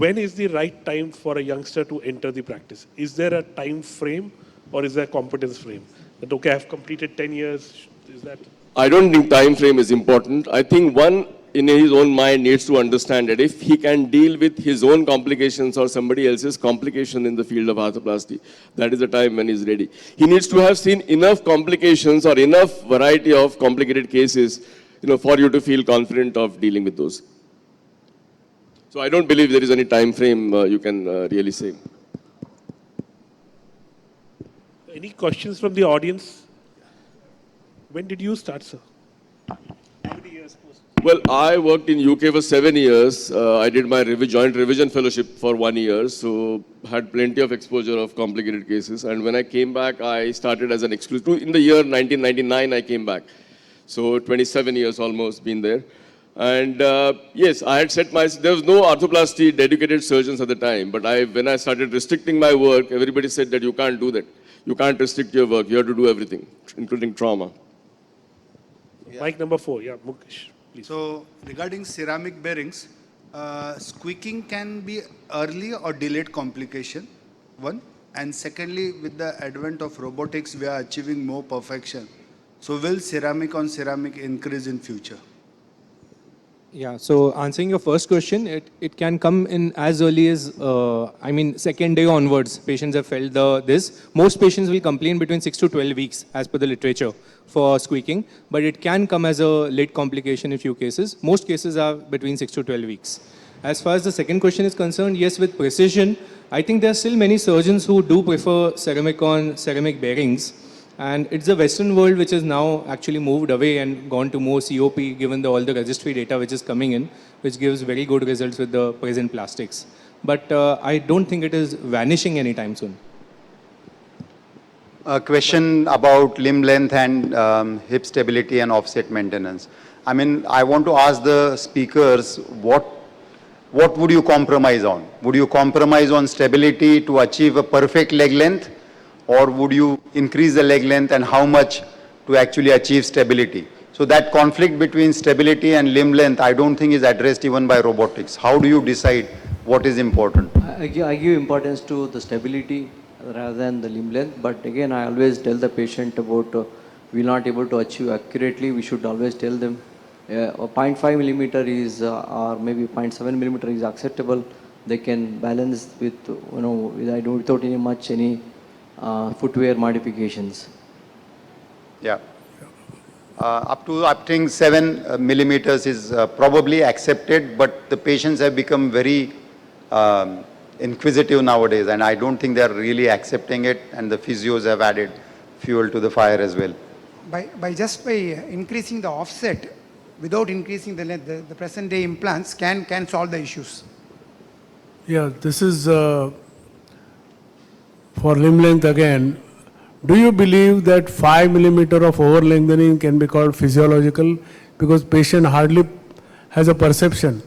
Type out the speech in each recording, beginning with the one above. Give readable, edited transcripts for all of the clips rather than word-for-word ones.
when is the right time for a youngster to enter the practice? Is there a time frame or is there a competence frame? That, okay, I've completed 10 years, is that? I don't think time frame is important. I think one in his own mind needs to understand that if he can deal with his own complications or somebody else's complication in the field of arthroplasty, that is the time when he's ready. He needs to have seen enough complications or enough variety of complicated cases, for you to feel confident of dealing with those. So I don't believe there is any time frame you can really say. Any questions from the audience? When did you start, sir? How many years? Well, I worked in UK for 7 years. I did my joint revision fellowship for 1 year, so had plenty of exposure of complicated cases. And when I came back, I started as an exclusive. In the year 1999, I came back. So 27 years almost been there. And yes, I had set myself, there was no arthroplasty dedicated surgeons at the time, but when I started restricting my work, everybody said that you can't do that. You can't restrict your work, you have to do everything, including trauma. Yeah. Mic number 4, yeah, Mukesh, please. So, regarding ceramic bearings, squeaking can be early or delayed complication, one. And secondly, with the advent of robotics, we are achieving more perfection. So, will ceramic on ceramic increase in future? Yeah, so answering your first question, it can come in as early as, second day onwards, patients have felt this. Most patients will complain between 6 to 12 weeks as per the literature for squeaking, but it can come as a late complication in few cases. Most cases are between 6 to 12 weeks. As far as the second question is concerned, yes, with precision, I think there are still many surgeons who do prefer ceramic on ceramic bearings. And it's the Western world which has now actually moved away and gone to more COP, given all the registry data which is coming in, which gives very good results with the present plastics. But I don't think it is vanishing anytime soon. A question about limb length and hip stability and offset maintenance. I mean, I want to ask the speakers, what would you compromise on? Would you compromise on stability to achieve a perfect leg length? Or would you increase the leg length and how much to actually achieve stability? So that conflict between stability and limb length, I don't think is addressed even by robotics. How do you decide what is important? I give importance to the stability rather than the limb length. But again, I always tell the patient about we're not able to achieve accurately. We should always tell them 0.5 millimeter is or maybe 0.7 millimeter is acceptable. They can balance with without any footwear modifications. Yeah. Up to 7 millimeters is probably accepted, but the patients have become very inquisitive nowadays, and I don't think they are really accepting it, and the physios have added fuel to the fire as well. By increasing the offset, without increasing the length, the present day implants can solve the issues. Yeah, this is for limb length again. Do you believe that 5 millimeter of over lengthening can be called physiological? Because patient hardly has a perception.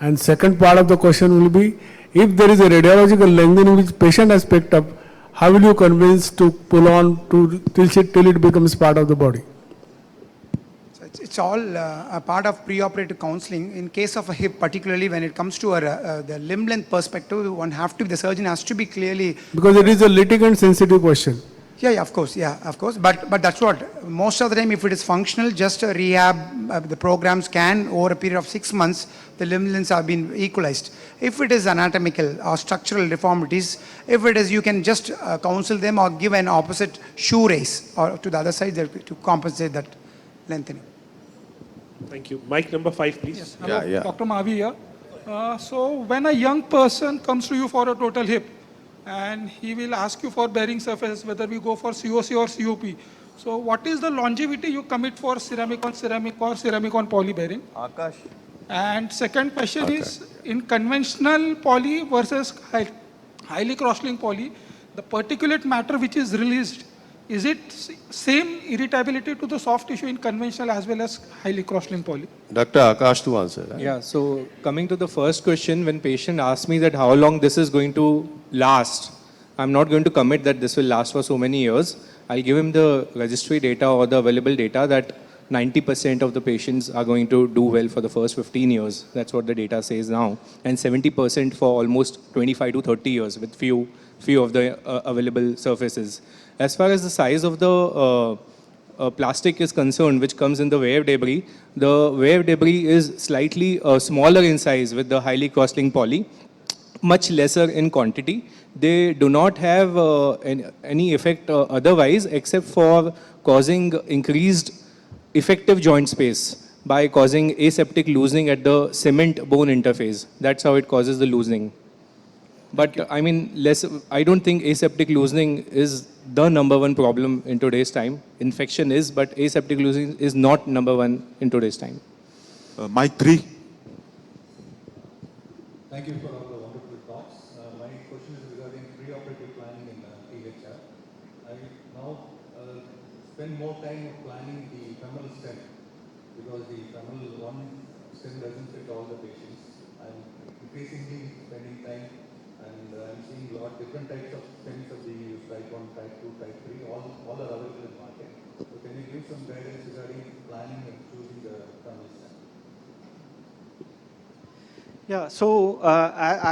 And second part of the question will be, if there is a radiological lengthening which patient has picked up, how will you convince to pull on till it becomes part of the body? It's all a part of preoperative counseling. In case of a hip, particularly when it comes to the limb length perspective, the surgeon has to be clearly... Because it is a litigant sensitive question. Yeah, of course. But that's what, most of the time if it is functional, just a rehab, the programs can, over a period of 6 months, the limb lengths have been equalized. If it is anatomical or structural deformities, if it is, you can just counsel them or give an opposite shoe raise or to the other side to compensate that lengthening. Thank you. Mic number 5, please. Yes. Hello, yeah. Dr. Mavi here. So when a young person comes to you for a total hip, and he will ask you for bearing surface, whether we go for COC or COP. So what is the longevity you commit for ceramic on ceramic or ceramic on poly bearing? Akash. And second question is, in conventional poly versus highly cross-linked poly, the particulate matter which is released, is it same irritability to the soft tissue in conventional as well as highly cross-linked poly? Dr. Akash to answer. Right? Yeah, so coming to the first question, when patient asks me that how long this is going to last, I'm not going to commit that this will last for so many years. I'll give him the registry data or the available data that 90% of the patients are going to do well for the first 15 years. That's what the data says now. And 70% for almost 25 to 30 years with few of the available surfaces. As far as the size of the plastic is concerned, which comes in the wave debris, the wave debris is slightly smaller in size with the highly cross-linked poly, much lesser in quantity. They do not have any effect otherwise except for causing increased effective joint space by causing aseptic loosening at the cement bone interface. That's how it causes the loosening. But I mean, I don't think aseptic loosening is the number one problem in today's time. Infection is, but aseptic loosening is not number one in today's time. Mic 3. Thank you for all the wonderful talks. My question is regarding preoperative planning in THR. I now spend more time planning the femoral stem because the femoral one stem doesn't fit all the patients. I'm increasingly spending time and I'm seeing a lot of different types of stems of being used, type 1, type 2, type 3, all are available in the market. So can you give some guidance regarding planning and choosing the femoral stem? Yeah, so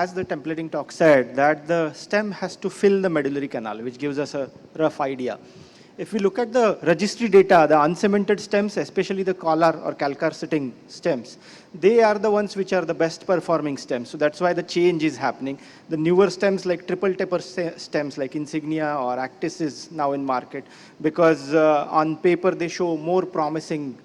as the templating talk said, that the stem has to fill the medullary canal, which gives us a rough idea. If we look at the registry data, the uncemented stems, especially the collar or calcar sitting stems, they are the ones which are the best performing stems. So that's why the change is happening. The newer stems like triple taper stems like Insignia or Actis is now in market because on paper they show more promising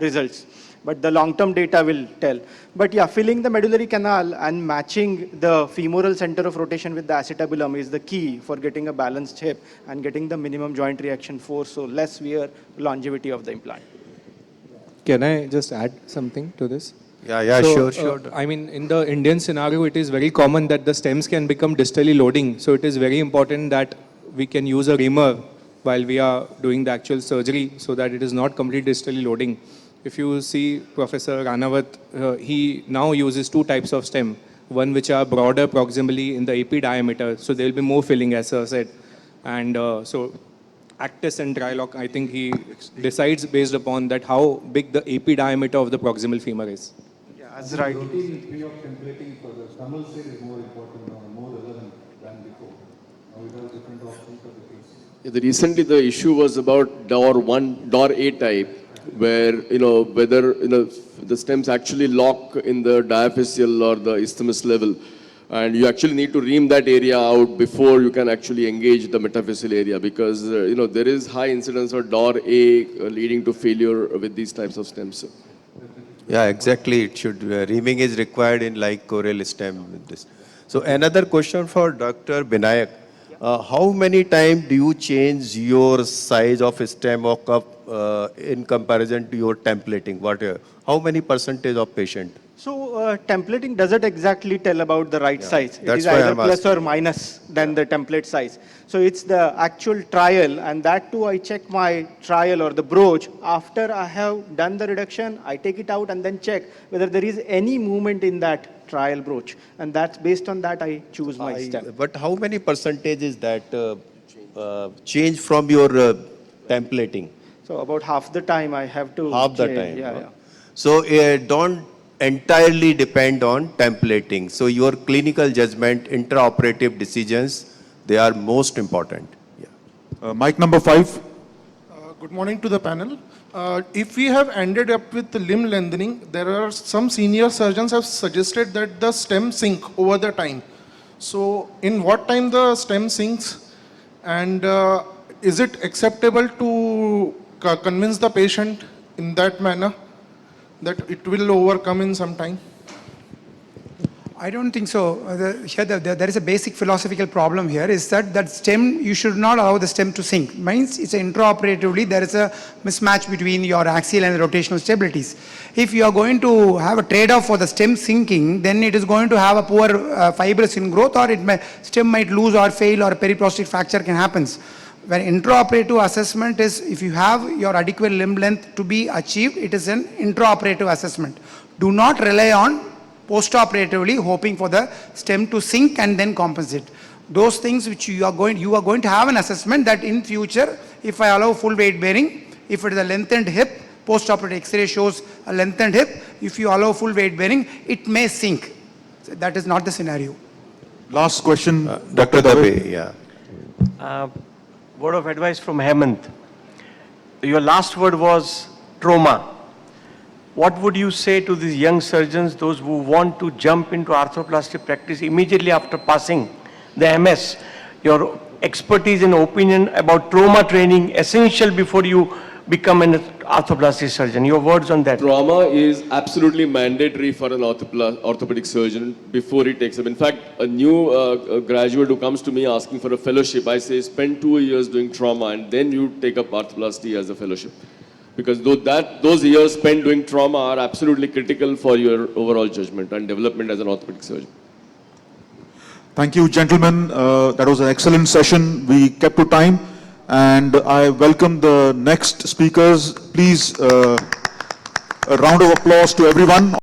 results. But the long-term data will tell. But yeah, filling the medullary canal and matching the femoral center of rotation with the acetabulum is the key for getting a balanced hip and getting the minimum joint reaction force, so less wear, longevity of the implant. Can I just add something to this? Yeah, So, sure. I mean, in the Indian scenario, it is very common that the stems can become distally loading. So it is very important that we can use a reamer while we are doing the actual surgery so that it is not completely distally loading. If you see Professor Ranawat, he now uses two types of stem, one which are broader proximally in the AP diameter, so there will be more filling, as sir said. And so Actis and Trilock, I think he decides based upon that how big the AP diameter of the proximal femur is. Yeah, that's right. The routine way of templating for the femoral side is more important now, more relevant than before. Now we have different options for the case. Recently, the issue was about door A type, where whether the stems actually lock in the diaphyseal or the isthmus level, and you actually need to ream that area out before you can actually engage the metaphyseal area, because there is high incidence of door A leading to failure with these types of stems. Yeah, exactly. It should reaming is required in like coral stem with this. So another question for Dr. Binayak. How many times do you change your size of stem or cup in comparison to your templating? How many percentage of patient? So templating doesn't exactly tell about the right size. It is That's why either I'm plus asking. or minus than the template size. So it's the actual trial, and that too I check my trial or the broach. After I have done the reduction, I take it out and then check whether there is any movement in that trial broach. And that's based on that I choose my stem. But how many percentage is that change from your templating? So about half the time I have to Half the change. time. Yeah, huh? yeah. So don't entirely depend on templating. So your clinical judgment, intraoperative decisions, they are most important. Yeah. Mic number 5. Good morning to the panel. If we have ended up with the limb lengthening, there are some senior surgeons have suggested that the stem sink over the time. So in what time the stem sinks, and is it acceptable to convince the patient in that manner that it will overcome in some time? I don't think so. There is a basic philosophical problem here, is that stem, you should not allow the stem to sink. Means it's intraoperatively, there is a mismatch between your axial and rotational stabilities. If you are going to have a trade-off for the stem sinking, then it is going to have a poor fibrous ingrowth, or stem might lose or fail, or a periprosthetic fracture can happen. When intraoperative assessment is, if you have your adequate limb length to be achieved, it is an intraoperative assessment. Do not rely on postoperatively hoping for the stem to sink and then compensate. Those things which you are going to have an assessment that in future, if I allow full weight bearing, if it is a lengthened hip, post-operative X-ray shows a lengthened hip, if you allow full weight bearing, it may sink. So that is not the scenario. Last question, Dr. Dabe, yeah. Word of advice from Hemant. Your last word was trauma. What would you say to these young surgeons, those who want to jump into arthroplasty practice immediately after passing the MS? Your expertise and opinion about trauma training essential before you become an arthroplasty surgeon. Your words on that. Trauma is absolutely mandatory for an orthopedic surgeon before he takes up. In fact, a new graduate who comes to me asking for a fellowship, I say spend 2 years doing trauma and then you take up arthroplasty as a fellowship. Because those years spent doing trauma are absolutely critical for your overall judgment and development as an orthopedic surgeon. Thank you, gentlemen. That was an excellent session. We kept to time. And I welcome the next speakers. Please, a round of applause to everyone.